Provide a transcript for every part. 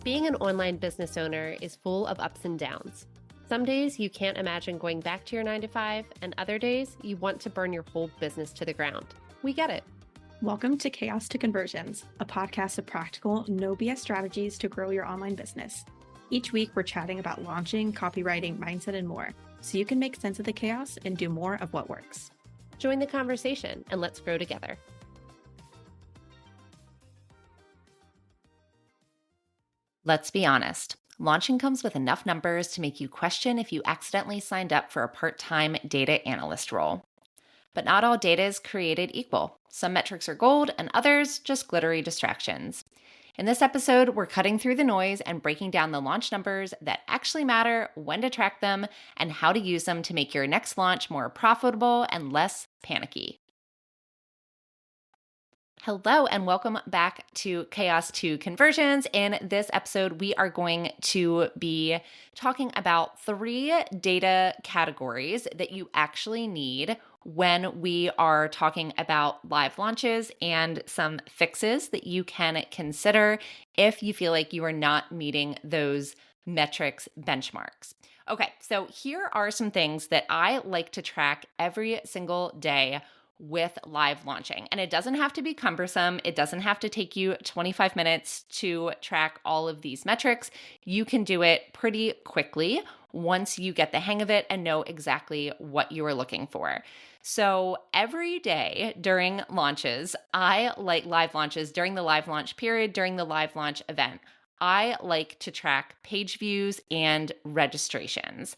Being an online business owner is full of ups and downs. Some days you can't imagine going back to your 9 to 5, and other days you want to burn your whole business to the ground. We get it. Welcome to Chaos to Conversions, a podcast of practical, no BS strategies to grow your online business. Each week, we're chatting about launching, copywriting, mindset, and more, so you can make sense of the chaos and do more of what works. Join the conversation and let's grow together. Let's be honest. Launching comes with enough numbers to make you question if you accidentally signed up for a part-time data analyst role. But not all data is created equal. Some metrics are gold and others just glittery distractions. In this episode, we're cutting through the noise and breaking down the launch numbers that actually matter, when to track them, and how to use them to make your next launch more profitable and less panicky. Hello and welcome back to Chaos to Conversions. In this episode, we are going to be talking about 3 data categories that you actually need when we are talking about live launches and some fixes that you can consider if you feel like you are not meeting those metrics benchmarks. Okay, so here are some things that I like to track every single day with live launching. And it doesn't have to be cumbersome. It doesn't have to take you 25 minutes to track all of these metrics. You can do it pretty quickly once you get the hang of it and know exactly what you are looking for. So every day during launches, I like live launches during the live launch period, during the live launch event. I like to track page views and registrations.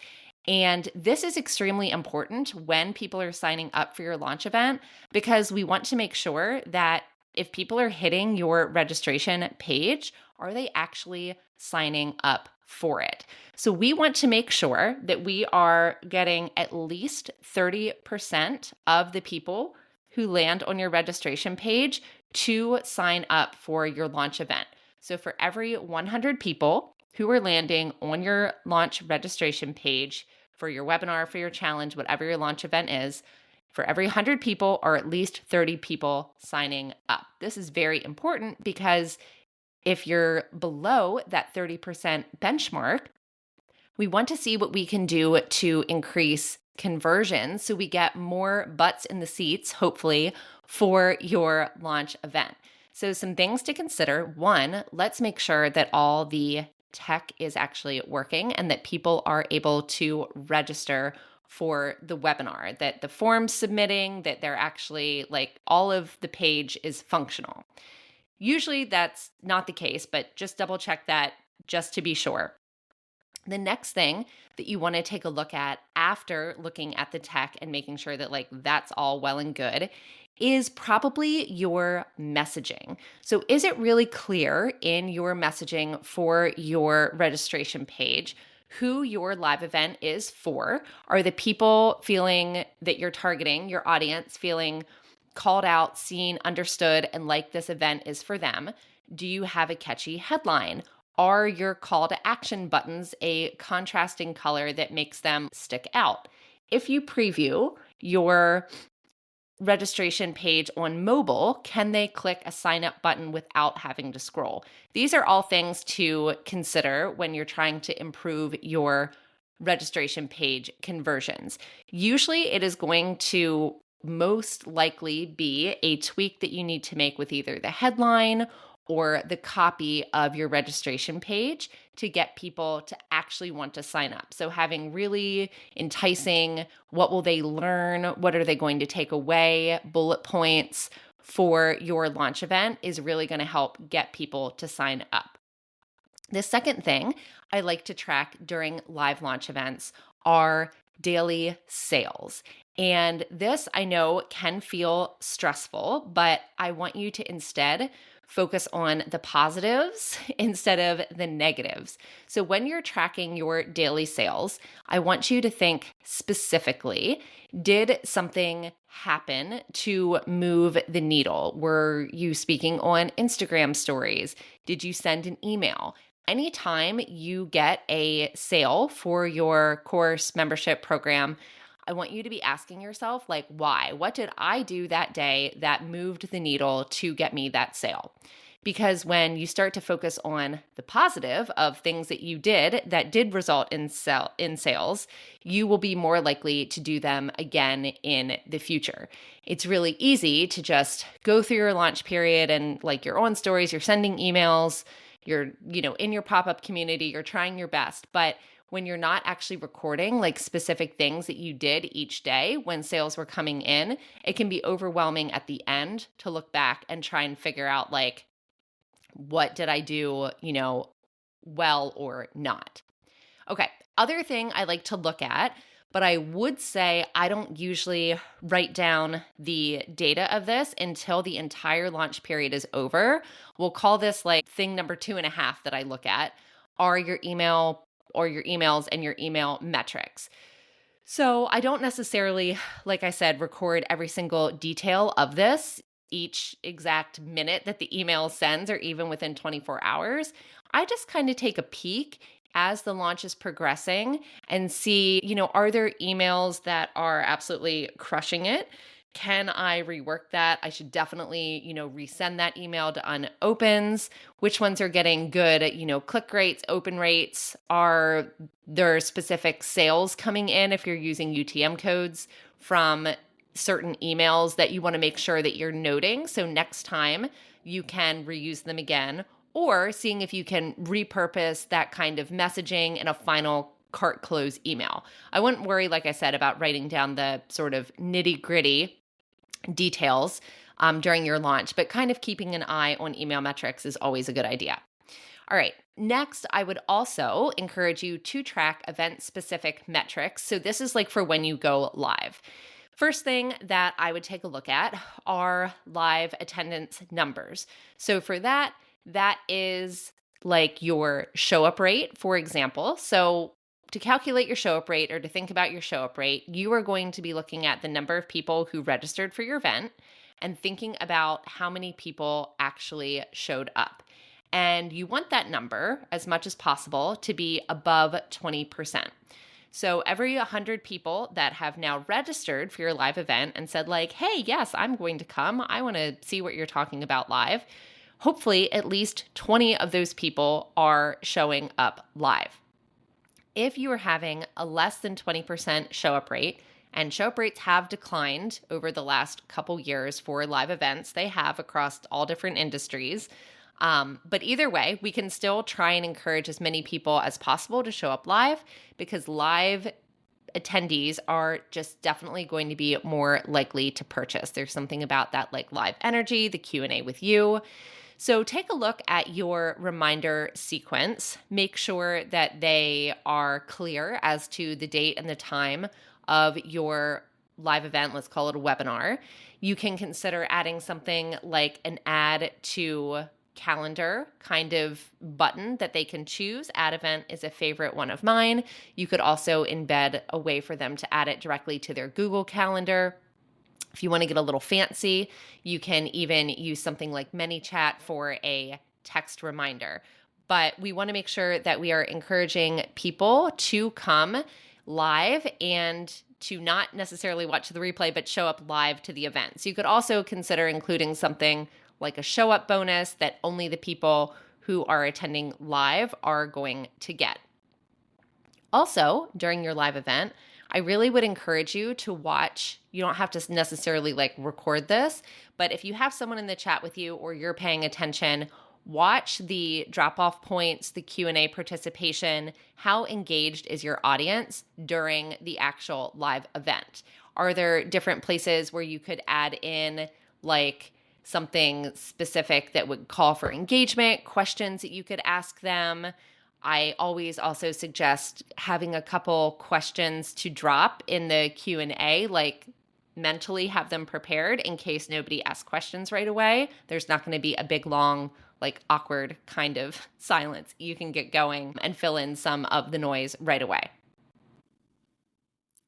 And this is extremely important when people are signing up for your launch event because we want to make sure that if people are hitting your registration page, are they actually signing up for it? So we want to make sure that we are getting at least 30% of the people who land on your registration page to sign up for your launch event. So for every 100 people who are landing on your launch registration page for your webinar, for your challenge, whatever your launch event is, for every 100 people or at least 30 people signing up. This is very important because if you're below that 30% benchmark, we want to see what we can do to increase conversion so we get more butts in the seats, hopefully, for your launch event. So some things to consider. 1, let's make sure that all the tech is actually working and that people are able to register for the webinar, that the form's submitting, that they're actually all of the page is functional. Usually that's not the case, but just double check that just to be sure. The next thing that you want to take a look at after looking at the tech and making sure that that's all well and good is probably your messaging. So is it really clear in your messaging for your registration page who your live event is for? Are the people feeling that you're targeting, your audience, feeling called out, seen, understood, and like this event is for them? Do you have a catchy headline? Are your call to action buttons a contrasting color that makes them stick out? If you preview your registration page on mobile, can they click a sign up button without having to scroll? These are all things to consider when you're trying to improve your registration page conversions. Usually it is going to most likely be a tweak that you need to make with either the headline or the copy of your registration page to get people to actually want to sign up. So having really enticing, what will they learn? What are they going to take away? Bullet points for your launch event is really going to help get people to sign up. The second thing I like to track during live launch events are daily sales. And this I know can feel stressful, but I want you to instead focus on the positives instead of the negatives. So when you're tracking your daily sales, I want you to think specifically, did something happen to move the needle? Were you speaking on Instagram stories? Did you send an email? Anytime you get a sale for your course membership program, I want you to be asking yourself, why? What did I do that day that moved the needle to get me that sale? Because when you start to focus on the positive of things that you did that did result in sales, you will be more likely to do them again in the future. It's really easy to just go through your launch period and like you're on stories, you're sending emails, you're, in your pop-up community, you're trying your best. But when you're not actually recording like specific things that you did each day when sales were coming in, it can be overwhelming at the end to look back and try and figure out like, what did I do, well or not? Okay. Other thing I like to look at, but I would say I don't usually write down the data of this until the entire launch period is over. We'll call this like thing number 2.5 that I look at are your email or your emails and your email metrics. So I don't necessarily, like I said, record every single detail of this each exact minute that the email sends or even within 24 hours. I just kind of take a peek as the launch is progressing and see, are there emails that are absolutely crushing it? Can I rework that? I should definitely, resend that email to unopens. Which ones are getting good, click rates, open rates? Are there specific sales coming in if you're using UTM codes from certain emails that you want to make sure that you're noting so next time you can reuse them again, or seeing if you can repurpose that kind of messaging in a final cart close email. I wouldn't worry, like I said, about writing down the sort of nitty-gritty details during your launch, but kind of keeping an eye on email metrics is always a good idea. All right. Next, I would also encourage you to track event-specific metrics. So this is like for when you go live. First thing that I would take a look at are live attendance numbers. So for that is like your show up rate, for example. So to calculate your show up rate or to think about your show up rate, you are going to be looking at the number of people who registered for your event and thinking about how many people actually showed up. And you want that number, as much as possible, to be above 20%. So every 100 people that have now registered for your live event and said like, hey, yes, I'm going to come. I want to see what you're talking about live. Hopefully at least 20 of those people are showing up live. If you are having a less than 20% show up rate, and show up rates have declined over the last couple years for live events, they have across all different industries. But either way, we can still try and encourage as many people as possible to show up live because live attendees are just definitely going to be more likely to purchase. There's something about that like live energy, the Q&A with you. So take a look at your reminder sequence. Make sure that they are clear as to the date and the time of your live event. Let's call it a webinar. You can consider adding something like an add to calendar kind of button that they can choose. Add event is a favorite one of mine. You could also embed a way for them to add it directly to their Google Calendar. If you want to get a little fancy, you can even use something like ManyChat for a text reminder. But we want to make sure that we are encouraging people to come live and to not necessarily watch the replay, but show up live to the event. So you could also consider including something like a show up bonus that only the people who are attending live are going to get. Also, during your live event, I really would encourage you to watch. You don't have to necessarily like record this, but if you have someone in the chat with you or you're paying attention, watch the drop-off points, the Q&A participation. How engaged is your audience during the actual live event? Are there different places where you could add in like something specific that would call for engagement, questions that you could ask them? I always also suggest having a couple questions to drop in the Q&A, like mentally have them prepared in case nobody asks questions right away. There's not going to be a big, long, like awkward kind of silence. You can get going and fill in some of the noise right away.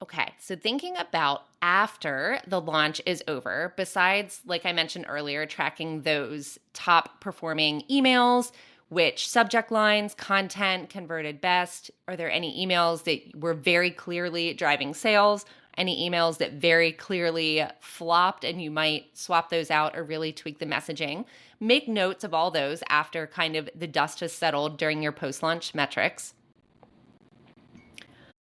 Okay, so thinking about after the launch is over, besides, like I mentioned earlier, tracking those top performing emails, which subject lines, content converted best, are there any emails that were very clearly driving sales? any emails that very clearly flopped and you might swap those out or really tweak the messaging. Make notes of all those after kind of the dust has settled during your post-launch metrics.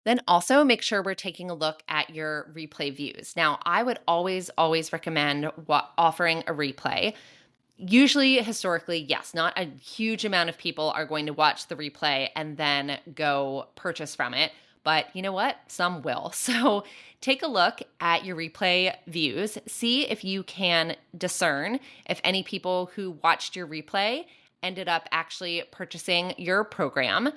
Then also make sure we're taking a look at your replay views. Now, I would always recommend offering a replay. Usually, historically, yes, not a huge amount of people are going to watch the replay and then go purchase from it. But you know what? Some will. So take a look at your replay views. See if you can discern if any people who watched your replay ended up actually purchasing your program.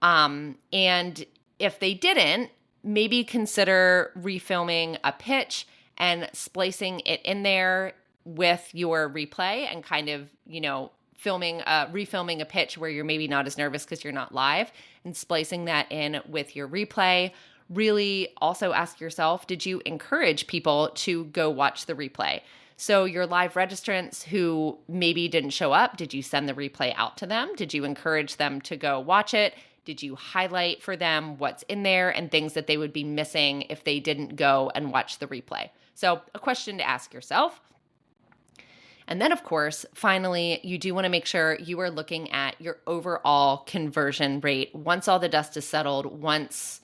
And if they didn't, maybe consider refilming a pitch and splicing it in there with your replay and kind of, refilming a pitch where you're maybe not as nervous because you're not live and splicing that in with your replay. Really also ask yourself, did you encourage people to go watch the replay? So your live registrants who maybe didn't show up, did you send the replay out to them? Did you encourage them to go watch it? Did you highlight for them what's in there and things that they would be missing if they didn't go and watch the replay? So a question to ask yourself. And then, of course, finally, you do want to make sure you are looking at your overall conversion rate once all the dust is settled, once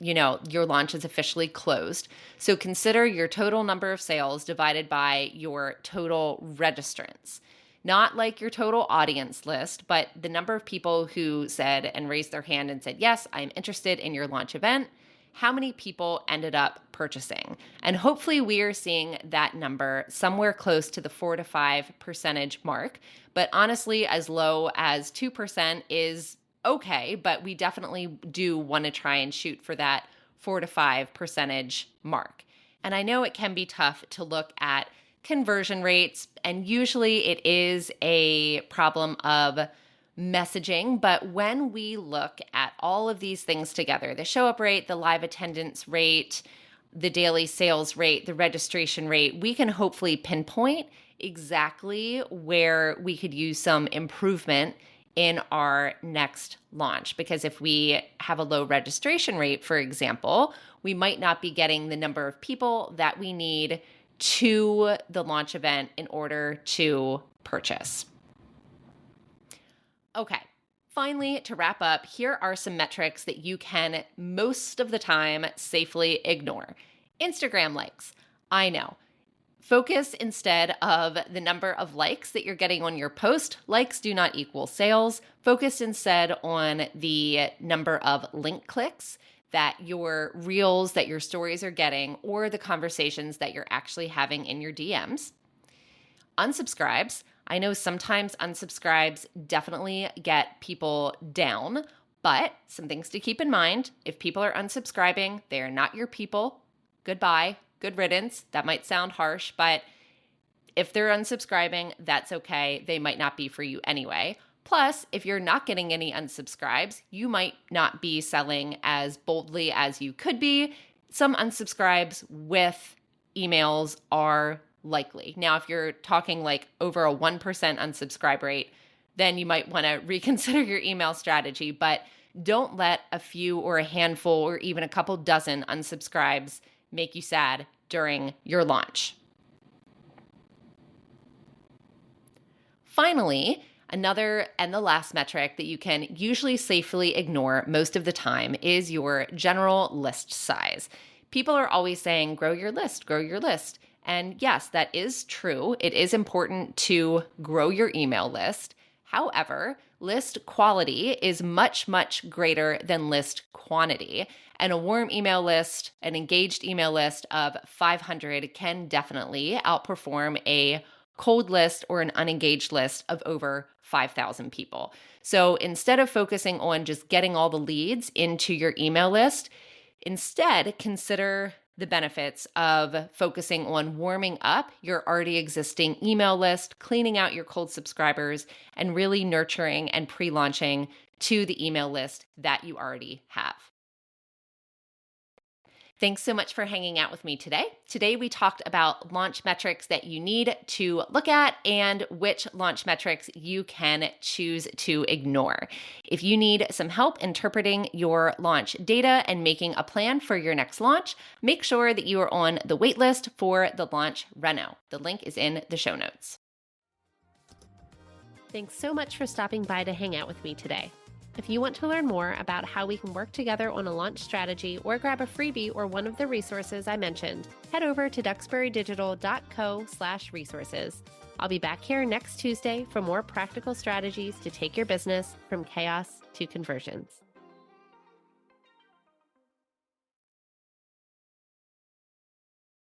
your launch is officially closed. So consider your total number of sales divided by your total registrants. Not like your total audience list, but the number of people who said and raised their hand and said, yes, I'm interested in your launch event. How many people ended up purchasing? And hopefully we are seeing that number somewhere close to the 4 to 5% mark. But honestly, as low as 2% is okay, but we definitely do want to try and shoot for that 4 to 5% mark. And I know it can be tough to look at conversion rates, and usually it is a problem of messaging. But when we look at all of these things together, the show up rate, the live attendance rate, the daily sales rate, the registration rate, we can hopefully pinpoint exactly where we could use some improvement in our next launch. Because if we have a low registration rate, for example, we might not be getting the number of people that we need to the launch event in order to purchase. Okay, finally, to wrap up, here are some metrics that you can most of the time safely ignore. Instagram likes. I know. Focus instead of the number of likes that you're getting on your post. Likes do not equal sales. Focus instead on the number of link clicks that your reels, that your stories are getting, or the conversations that you're actually having in your DMs. Unsubscribes. I know sometimes unsubscribes definitely get people down, but some things to keep in mind. If people are unsubscribing, they are not your people. Goodbye. Good riddance. That might sound harsh, but if they're unsubscribing, that's okay. They might not be for you anyway. Plus, if you're not getting any unsubscribes, you might not be selling as boldly as you could be. Some unsubscribes with emails are likely. Now, if you're talking like over a 1% unsubscribe rate, then you might want to reconsider your email strategy, but don't let a few or a handful or even a couple dozen unsubscribes make you sad during your launch. Finally, another and the last metric that you can usually safely ignore most of the time is your general list size. People are always saying, grow your list, grow your list. And yes, that is true. It is important to grow your email list. However, list quality is much, much greater than list quantity. And a warm email list, an engaged email list of 500 can definitely outperform a cold list or an unengaged list of over 5,000 people. So instead of focusing on just getting all the leads into your email list, instead consider the benefits of focusing on warming up your already existing email list, cleaning out your cold subscribers, and really nurturing and pre-launching to the email list that you already have. Thanks so much for hanging out with me today. Today, we talked about launch metrics that you need to look at and which launch metrics you can choose to ignore. If you need some help interpreting your launch data and making a plan for your next launch, make sure that you are on the waitlist for the Launch Reno. The link is in the show notes. Thanks so much for stopping by to hang out with me today. If you want to learn more about how we can work together on a launch strategy or grab a freebie or one of the resources I mentioned, head over to duxburydigital.co/resources. I'll be back here next Tuesday for more practical strategies to take your business from chaos to conversions.